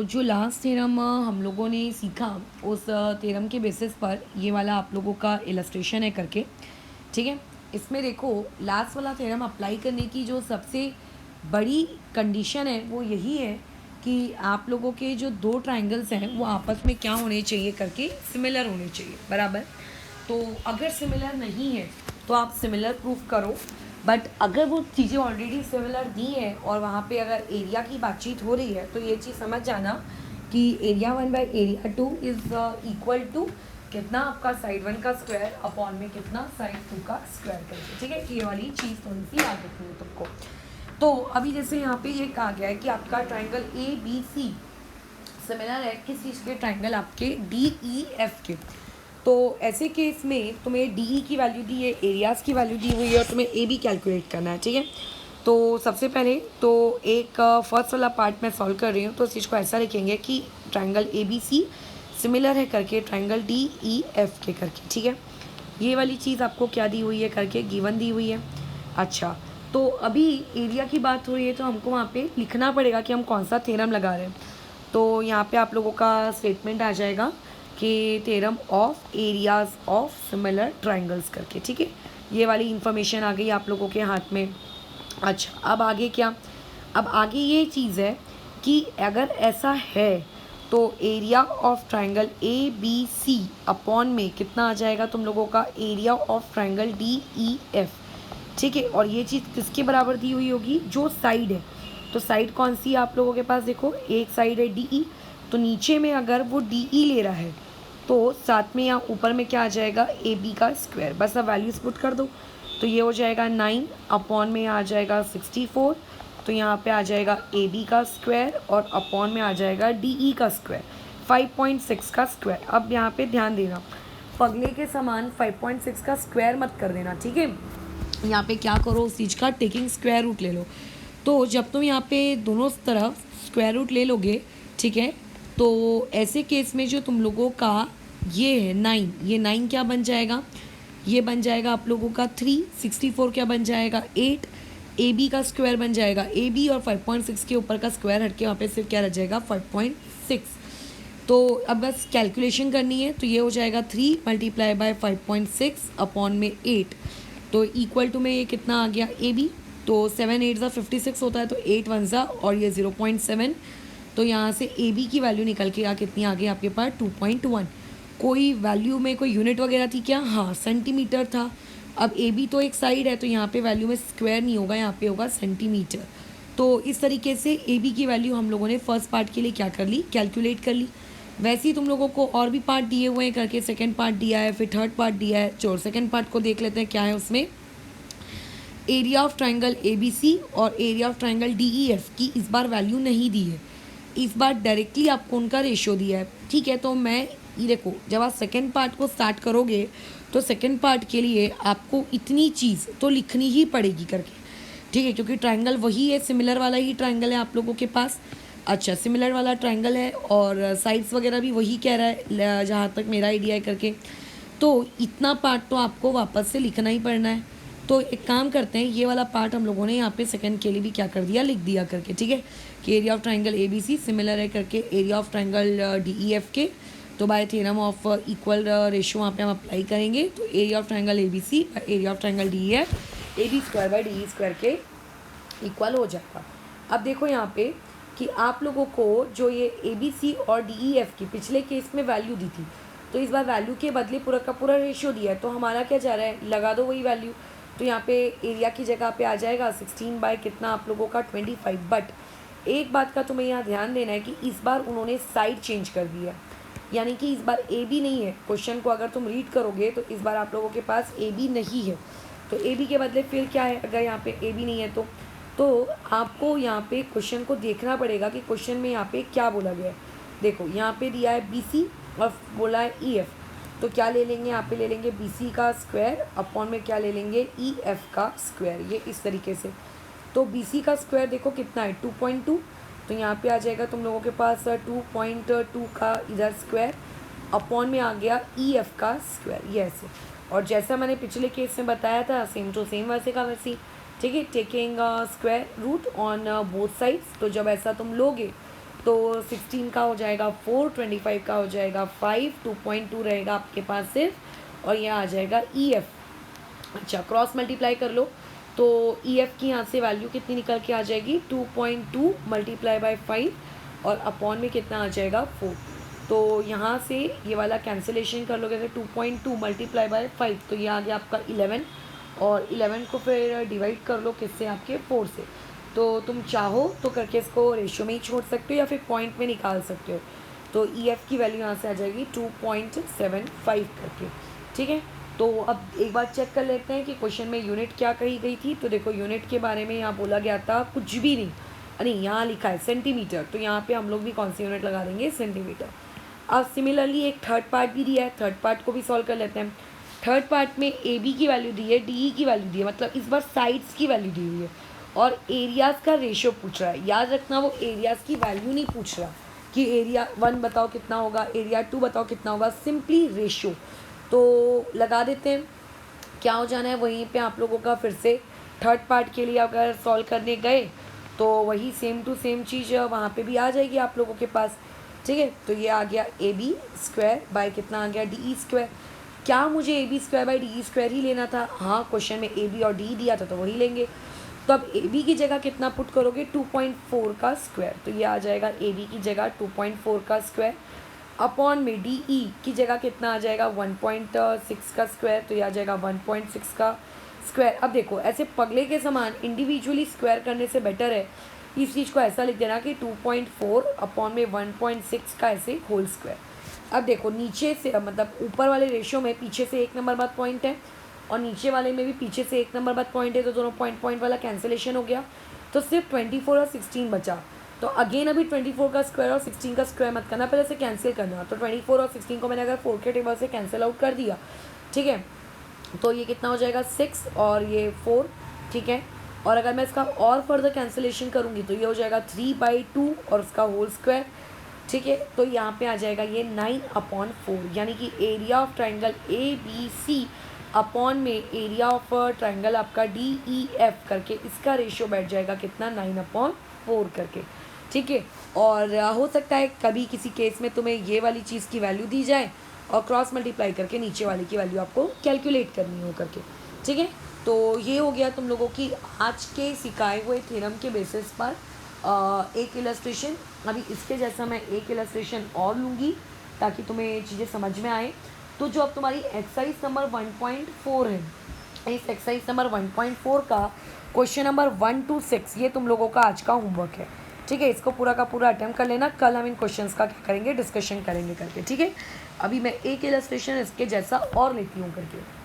जो last theorem हम लोगों ने सीखा उस थ्योरम के बेसिस पर ये वाला आप लोगों का इलस्ट्रेशन है करके, ठीक है। इसमें देखो लास्ट वाला थ्योरम अप्लाई करने की जो सबसे बड़ी कंडीशन है वो यही है कि आप लोगों के जो दो ट्राइंगल्स हैं वो आपस में क्या होने चाहिए करके सिमिलर होने चाहिए, बराबर। तो अगर सिमिलर नहीं है तो आप सिमिलर प्रूफ करो, बट अगर वो चीज़ें ऑलरेडी सिमिलर दी हैं और वहाँ पे अगर एरिया की बातचीत हो रही है तो ये चीज़ समझ जाना कि area 1 by area 2 is equal to कितना आपका साइड 1 का स्क्वायर अपॉन में कितना साइड 2 का स्क्वायर करके, ठीक है। ये वाली चीज़ थोड़ी सी याद रखनी है तुमको। तो अभी जैसे यहाँ पे ये कहा गया है कि आपका triangle A B C similar है किस चीज़ के, ट्राइंगल आपके डी ई एफ के। तो ऐसे केस में तुम्हें डी की वैल्यू दी है, एरियाज़ की वैल्यू दी हुई है और तुम्हें ए बी कैलकुलेट करना है, ठीक है। तो सबसे पहले तो एक फर्स्ट वाला पार्ट मैं सॉल्व कर रही हूँ, तो इस चीज़ को ऐसा लिखेंगे कि triangle A B C similar है करके ट्राइंगल डी ई एफ के करके, ठीक है। ये वाली चीज़ आपको क्या दी हुई है करके, गिवन दी हुई है। अच्छा, तो अभी एरिया की बात हो रही है तो हमको वहाँ पे लिखना पड़ेगा कि हम कौन सा थ्योरम लगा रहे हैं। तो यहाँ पे आप लोगों का स्टेटमेंट आ जाएगा कि theorem of areas of similar triangles करके, ठीक है। ये वाली इंफॉर्मेशन आ गई आप लोगों के हाथ में। अच्छा, अब आगे क्या, अब आगे ये चीज़ है कि अगर ऐसा है तो area of triangle A B C upon में कितना आ जाएगा तुम लोगों का, area of triangle D E F, ठीक है। और ये चीज़ किसके बराबर दी हुई होगी, जो साइड है। तो साइड कौन सी है आप लोगों के पास, देखो एक साइड है डी ई, तो नीचे में अगर वो डी ई ले रहा है तो साथ में या ऊपर में क्या आ जाएगा, ए बी का स्क्वायर। बस अब वैल्यूज पुट कर दो, तो ये हो जाएगा 9 अपॉन में आ जाएगा 64, तो यहाँ पे आ जाएगा ए बी का स्क्वायर और अपॉन में आ जाएगा डी ई का स्क्वायर 5.6 का स्क्वायर। अब यहाँ पे ध्यान देना, पगले के समान 5.6 का स्क्वायर मत कर देना, ठीक है। यहाँ पे क्या करो, उस चीज़ का टेकिंग स्क्वायर रूट ले लो। तो जब तुम यहाँ पे दोनों तरफ स्क्वायर रूट ले लोगे, ठीक है, तो ऐसे केस में जो तुम लोगों का ये है 9, ये 9 क्या बन जाएगा, ये बन जाएगा आप लोगों का 3, 64 क्या बन जाएगा 8, ए बी का स्क्वायर बन जाएगा, ए बी और 5.6 के ऊपर का स्क्वायर हट के वहाँ पे सिर्फ क्या रह जाएगा 5.6। तो अब बस कैलकुलेशन करनी है, तो ये हो जाएगा 3 मल्टीप्लाई बाय 5.6 अपॉन में 8, तो इक्वल टू में ये कितना आ गया ए बी, तो 7 8 ज़ा 56 होता है, तो 8 1 ज़ा और ये 0.7, तो यहाँ से ए बी की वैल्यू निकल के कितनी आ गई आपके पास 2.1। कोई वैल्यू में कोई यूनिट वगैरह थी क्या, हाँ सेंटीमीटर था। अब ए बी तो एक साइड है तो यहाँ पे वैल्यू में स्क्वायर नहीं होगा, यहाँ पे होगा सेंटीमीटर। तो इस तरीके से ए बी की वैल्यू हम लोगों ने फर्स्ट पार्ट के लिए क्या कर ली, कैलकुलेट कर ली। वैसे ही तुम लोगों को और भी पार्ट दिए हुए हैं करके, सेकेंड पार्ट दिया है, फिर थर्ड पार्ट दिया है। चलो सेकेंड पार्ट को देख लेते हैं क्या है उसमें। Area of triangle A B C और area of triangle D E F की इस बार वैल्यू नहीं दी है, इस बार डायरेक्टली आपको उनका रेशियो दिया है, ठीक है। तो मैं ये देखो, जब आप सेकेंड पार्ट को स्टार्ट करोगे तो सेकेंड पार्ट के लिए आपको इतनी चीज़ तो लिखनी ही पड़ेगी करके, ठीक है, क्योंकि ट्राइंगल वही है, सिमिलर वाला ही ट्राइंगल है आप लोगों के पास। अच्छा, सिमिलर वाला ट्राइंगल है और साइड्स वगैरह भी वही कह रहा है जहाँ तक मेरा आइडिया है करके, तो इतना पार्ट तो आपको वापस से लिखना ही पड़ना है। तो एक काम करते हैं, ये वाला पार्ट हम लोगों ने यहाँ पे सेकंड के लिए भी क्या कर दिया, लिख दिया करके, ठीक है, कि area of triangle A B C similar है करके area of triangle D E F के। तो by theorem of equal ratio वहाँ पे हम अप्लाई करेंगे, तो area of triangle A B C by area of triangle D E F A B square by D E square के equal हो जाएगा। अब देखो यहाँ पे कि आप लोगों को जो ये ए बी सी और डी ई एफ की पिछले केस में वैल्यू दी थी, तो इस बार वैल्यू के बदले पूरा का पूरा रेशियो दिया है, तो हमारा क्या जा रहा है, लगा दो वही वैल्यू। तो यहाँ पे एरिया की जगह पे आ जाएगा 16 बाय कितना आप लोगों का 25। बट एक बात का तुम्हें यहाँ ध्यान देना है कि इस बार उन्होंने साइड चेंज कर दिया, यानी कि इस बार ए बी नहीं है। क्वेश्चन को अगर तुम रीड करोगे तो इस बार आप लोगों के पास ए बी नहीं है, तो ए बी के बदले फिर क्या है, अगर यहाँ पे ए बी नहीं है तो आपको यहाँ पे क्वेश्चन को देखना पड़ेगा कि क्वेश्चन में यहाँ पे क्या बोला गया है। देखो यहाँ पे दिया है बी सी और बोला है ई एफ, तो क्या ले लेंगे, यहाँ पे ले लेंगे बी सी का स्क्वायर अपॉन में क्या ले लेंगे, ई एफ का स्क्वायर, ये इस तरीके से। तो बी सी का स्क्वायर देखो कितना है 2.2, तो यहाँ पे आ जाएगा तुम लोगों के पास 2.2 का इधर स्क्वायर अपॉन में आ गया ई एफ का स्क्वायर, ये ऐसे। और जैसा मैंने पिछले केस में बताया था सेम टू सेम वैसे का वैसी, ठीक है, taking square root on both sides. तो जब ऐसा तुम लोगे तो 16 का हो जाएगा 4, 25 का हो जाएगा 5, 2.2 रहेगा आपके पास सिर्फ, और यहाँ आ जाएगा ई एफ। अच्छा, क्रॉस मल्टीप्लाई कर लो तो ई एफ की यहाँ से वैल्यू कितनी निकल के आ जाएगी, 2.2 मल्टीप्लाई बाय 5, और अपॉन में कितना आ जाएगा 4। तो यहाँ से ये वाला कैंसिलेशन कर लोगे अगर 2.2 मल्टीप्लाई बाय 5, तो ये आ गया आपका 11, और 11 को फिर डिवाइड कर लो किससे, आपके 4 से। तो तुम चाहो तो करके इसको रेशियो में ही छोड़ सकते हो या फिर पॉइंट में निकाल सकते हो। तो ई एफ की वैल्यू यहाँ से आ जाएगी 2.75 करके, ठीक है। तो अब एक बार चेक कर लेते हैं कि क्वेश्चन में यूनिट क्या कही गई थी। तो देखो यूनिट के बारे में यहाँ बोला गया था कुछ भी नहीं, अरे यहाँ लिखा है सेंटीमीटर, तो यहाँ पे हम लोग भी कौन सी यूनिट लगा देंगे, सेंटीमीटर। अब सिमिलरली एक थर्ड पार्ट भी दिया है, थर्ड पार्ट को भी सॉल्व कर लेते हैं। थर्ड पार्ट में ए बी की वैल्यू दी है, डी ई की वैल्यू दी है, मतलब इस बार साइड्स की वैल्यू दी हुई है, और एरियाज़ का रेशियो पूछ रहा है। याद रखना वो एरियाज़ की वैल्यू नहीं पूछ रहा कि एरिया 1 बताओ कितना होगा, एरिया 2 बताओ कितना होगा, सिंपली रेशियो। तो लगा देते हैं, क्या हो जाना है वहीं पे आप लोगों का। फिर से थर्ड पार्ट के लिए अगर सॉल्व करने गए तो वही सेम टू सेम चीज़ वहाँ पे भी आ जाएगी आप लोगों के पास, ठीक है। तो ये आ गया ए बी स्क्वायर बाय कितना आ गया, डी ई स्क्वायर। क्या मुझे A B square by D E square ही लेना था, हाँ क्वेश्चन में ए बी और डी दिया था तो वही लेंगे। तो अब ए बी की जगह कितना पुट करोगे, 2.4 का स्क्वायर, तो ये आ जाएगा ए बी की जगह 2.4 का स्क्वायर, अपॉन में डी ई की जगह कितना आ जाएगा 1.6 का स्क्वायर, तो ये आ जाएगा 1.6 का स्क्वायर। अब देखो ऐसे पगले के समान इंडिविजुअली स्क्वायर करने से बेटर है इस चीज़ को ऐसा लिख देना कि 2.4 अपॉन में 1.6 का ऐसे होल स्क्वायर। अब देखो नीचे से मतलब ऊपर वाले रेशियो में पीछे से 1 नंबर बाद पॉइंट है, और नीचे वाले में भी पीछे से 1 नंबर बाद पॉइंट है, तो दोनों पॉइंट वाला कैंसिलेशन हो गया, तो सिर्फ 24 और 16 बचा। तो अगेन अभी 24 का स्क्वायर और 16 का स्क्वायर मत करना, पहले से कैंसिल करना। तो 24 और 16 को मैंने अगर 4 के टेबल से कैंसिल आउट कर दिया, ठीक है, तो ये कितना हो जाएगा 6 और ये 4, ठीक है। और अगर मैं इसका और फर्दर कैंसिलेशन करूँगी तो ये हो जाएगा 3/2 और उसका होल स्क्वायर, ठीक है। तो यहाँ पे आ जाएगा ये 9/4, यानी कि area of triangle A B C upon में एरिया ऑफ ट्राइंगल आपका डी ई एफ करके इसका रेशियो बैठ जाएगा कितना, 9/4 करके, ठीक है। और हो सकता है कभी किसी केस में तुम्हें ये वाली चीज़ की वैल्यू दी जाए और क्रॉस मल्टीप्लाई करके नीचे वाली की वैल्यू आपको कैलकुलेट करनी हो करके, ठीक है। तो ये हो गया तुम लोगों की आज के सिखाए हुए थ्योरम के बेसिस पर एक इलस्ट्रेशन। अभी इसके जैसा मैं एक इलस्ट्रेशन और लूँगी ताकि तुम्हें चीज़ें समझ में आए। तो जो अब तुम्हारी एक्सरसाइज नंबर 1.4 है, इस एक्सरसाइज नंबर 1.4 का क्वेश्चन नंबर 1 to 6 ये तुम लोगों का आज का होमवर्क है, ठीक है। इसको पूरा का पूरा अटेम्प्ट कर लेना, कल हम इन क्वेश्चंस का क्या करेंगे, डिस्कशन करेंगे करके, ठीक है। अभी मैं एक इलस्ट्रेशन इसके जैसा और लेती हूँ करके।